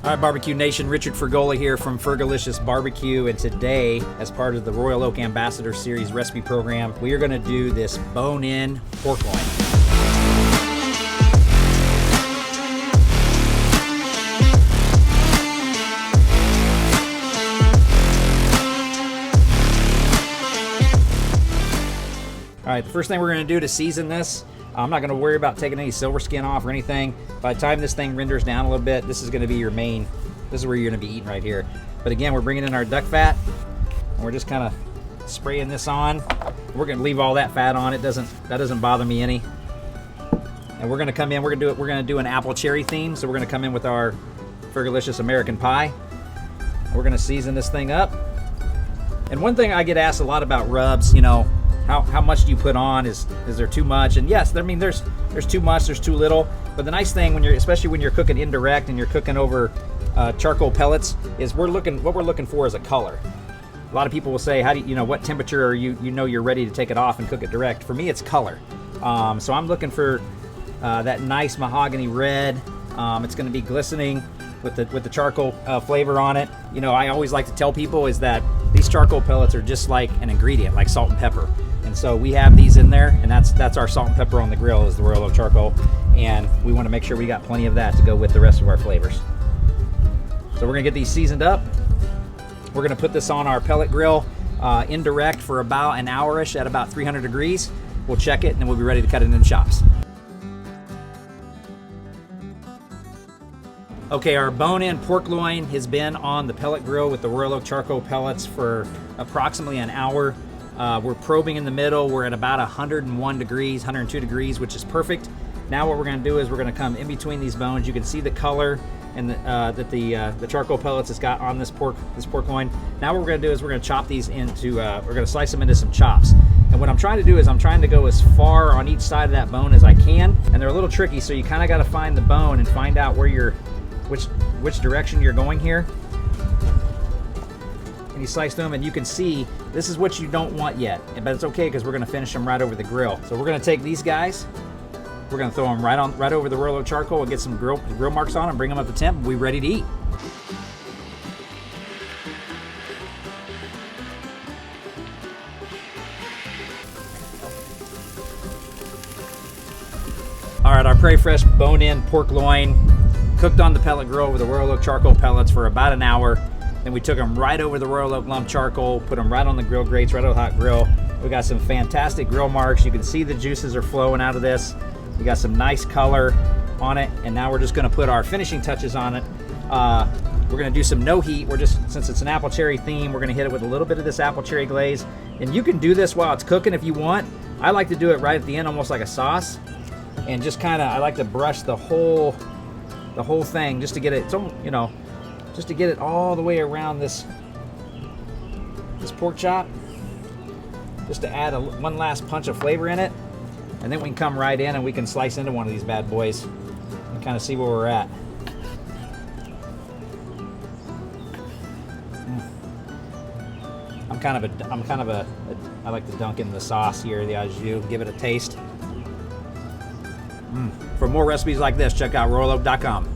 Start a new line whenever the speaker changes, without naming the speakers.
Hi Barbecue Nation, Richard Fergola here from Fergolicious Barbecue, and today, as part of the Royal Oak Ambassador Series recipe program, we are going to do this bone-in pork loin. All right, the first thing we're going to do to season this, I'm not going to worry about taking any silver skin off or anything. By the time this thing renders down a little bit, this is going to be your main, this is where you're going to be eating right here. But again, we're bringing in our duck fat, and we're just kind of spraying this on. We're going to leave all that fat on. That doesn't bother me any. And we're going to come in, we're going to do an apple cherry theme, so we're going to come in with our Fergolicious American Pie. We're going to season this thing up. And one thing I get asked a lot about rubs, you know, how much do you put on? Is there too much? And yes, I mean there's too much, there's too little. But the nice thing especially when you're cooking indirect and you're cooking over charcoal pellets, is what we're looking for is a color. A lot of people will say, how do you know what temperature are you know you're ready to take it off and cook it direct? For me, it's color. So I'm looking for that nice mahogany red. It's going to be glistening with the charcoal flavor on it. You know, I always like to tell people is that these charcoal pellets are just like an ingredient, like salt and pepper. And so we have these in there, and that's our salt and pepper on the grill, is the Royal Oak charcoal, and we want to make sure we got plenty of that to go with the rest of our flavors. So we're gonna get these seasoned up. We're gonna put this on our pellet grill indirect for about an hour-ish at about 300 degrees. We'll check it, and then we'll be ready to cut it into chops. Okay, our bone-in pork loin has been on the pellet grill with the Royal Oak charcoal pellets for approximately an hour. We're probing in the middle. We're at about 101 degrees, 102 degrees, which is perfect. Now what we're going to do is we're going to come in between these bones. You can see the color and that the charcoal pellets has got on this pork loin. Now what we're going to do is we're going to chop these into, we're going to slice them into some chops. And what I'm trying to do is I'm trying to go as far on each side of that bone as I can. And they're a little tricky, so you kind of got to find the bone and find out where which direction you're going here. And you slice them, and you can see this is what you don't want yet, but it's okay because we're going to finish them right over the grill. So we're going to take these guys, we're going to throw them right over the Royal Oak charcoal and get some grill marks on them, bring them up to temp, and we're ready to eat. All right, our Prairie Fresh bone-in pork loin cooked on the pellet grill with the Royal Oak charcoal pellets for about an hour. Then we took them right over the Royal Oak lump charcoal, put them right on the grill grates, right on the hot grill. We got some fantastic grill marks. You can see the juices are flowing out of this. We got some nice color on it, and now we're just gonna put our finishing touches on it. We're gonna do some no heat. Since it's an apple cherry theme, we're gonna hit it with a little bit of this apple cherry glaze. And you can do this while it's cooking if you want. I like to do it right at the end, almost like a sauce. And just I like to brush the whole thing just to get it, you know, just to get it all the way around this pork chop, just to add one last punch of flavor in it, and then we can come right in and we can slice into one of these bad boys and kind of see where we're at. I like to dunk in the sauce here, the au jus, give it a taste. For more recipes like this, check out royaloak.com.